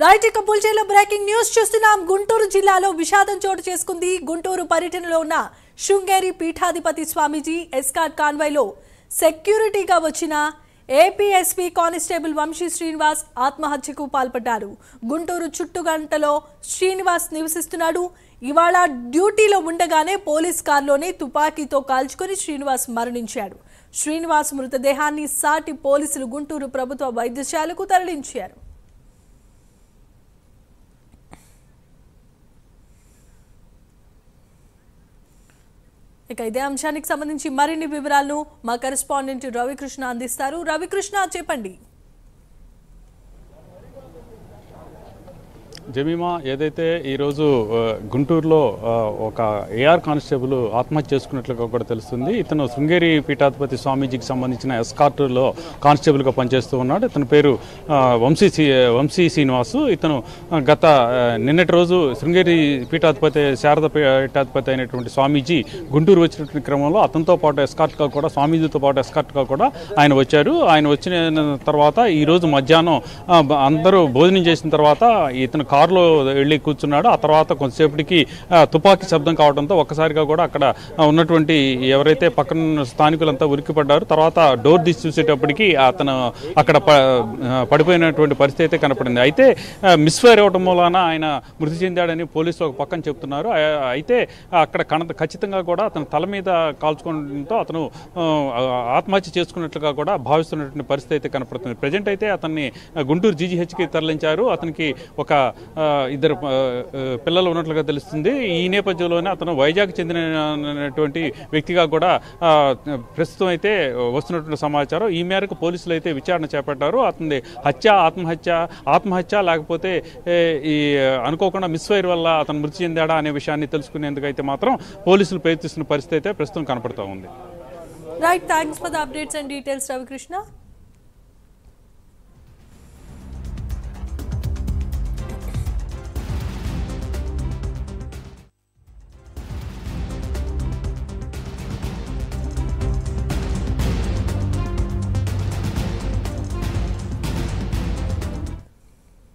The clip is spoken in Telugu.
రైట్ ఇక బుల్జేలో బ్రేకింగ్ న్యూస్ చూస్తున్నాం. గుంటూరు జిల్లాలో విషాదం చోటు చేసుకుంది. గుంటూరు పర్యటనలో ఉన్న శృంగేరి పీఠాధిపతి స్వామీజీ ఎస్కార్ట్ కాన్వాయ్లో సెక్యూరిటీగా వచ్చిన ఏపీఎస్పీ కానిస్టేబుల్ వంశీ శ్రీనివాస్ ఆత్మహత్యకు పాల్పడ్డారు. గుంటూరు చుట్టుగంటలో శ్రీనివాస్ నివసిస్తున్నాడు. ఇవాళ డ్యూటీలో ఉండగానే పోలీస్ కారులోనే తుపాకీతో కాల్చుకొని శ్రీనివాస్ మరణించాడు. శ్రీనివాస్ మృతదేహాన్ని సాటి పోలీసులు గుంటూరు ప్రభుత్వ వైద్యశాలకు తరలించారు. ఇక ఇదే అంశానికి సంబంధించి మరిన్ని వివరాలను మా కరెస్పాండెంట్ రవికృష్ణ అందిస్తారు. రవికృష్ణ, చెప్పండి. జమీమా, ఏదైతే ఈరోజు గుంటూరులో ఒక ఏఆర్ కానిస్టేబుల్ ఆత్మహత్య చేసుకున్నట్లుగా కూడా తెలుస్తుంది. ఇతను శృంగేరి పీఠాధిపతి స్వామీజీకి సంబంధించిన ఎస్కార్ట్లో కానిస్టేబుల్గా పనిచేస్తూ ఉన్నాడు. ఇతని పేరు వంశీ శ్రీనివాసు. ఇతను గత నిన్నటి రోజు శృంగేరి పీఠాధిపతి శారద పీఠాధిపతి అయినటువంటి స్వామీజీ గుంటూరు వచ్చినటువంటి క్రమంలో అతనితో పాటు ఎస్కార్ట్గా కూడా స్వామీజీతో పాటు ఎస్కార్ట్గా కూడా ఆయన వచ్చారు. ఆయన వచ్చిన తర్వాత ఈరోజు మధ్యాహ్నం అందరూ భోజనం చేసిన తర్వాత ఇతను కారులో వెళ్ళి కూర్చున్నాడు. ఆ తర్వాత కొంతసేపటికి తుపాకీ శబ్దం కావడంతో ఒక్కసారిగా కూడా అక్కడ ఉన్నటువంటి ఎవరైతే పక్కన స్థానికులంతా ఉరికిపడ్డారు. తర్వాత డోర్ తీసి చూసేటప్పటికి అతను అక్కడ పడిపోయినటువంటి పరిస్థితి అయితే కనపడింది. అయితే మిస్ఫైర్ అవ్వడం వలన ఆయన మృతి చెందాడని పోలీసులు ఒక పక్కన చెప్తున్నారు. అయితే అక్కడ ఖచ్చితంగా కూడా అతను తల మీద కాల్చుకోవడంతో అతను ఆత్మహత్య చేసుకున్నట్లుగా కూడా భావిస్తున్నటువంటి పరిస్థితి అయితే కనపడుతుంది. ప్రజెంట్ అయితే అతన్ని గుంటూరు జీజీహెచ్కి తరలించారు. అతనికి ఒక ఇద్దరు పిల్లలు ఉన్నట్లుగా తెలుస్తుంది. ఈ నేపథ్యంలోనే అతను వైజాగ్ చెందినటువంటి వ్యక్తిగా కూడా ప్రస్తుతం అయితే వస్తున్నటువంటి సమాచారం. ఈ మేరకు పోలీసులు అయితే విచారణ చేపట్టారు. అతని ఆత్మహత్య లేకపోతే ఈ అనుకోకుండా మిస్ఫైర్ వల్ల అతను మృతి చెందాడా అనే విషయాన్ని తెలుసుకునేందుకు అయితే మాత్రం పోలీసులు ప్రయత్నిస్తున్న పరిస్థితి అయితే ప్రస్తుతం కనపడుతూ ఉంది. Right, thanks for the updates and details Ravikrishna.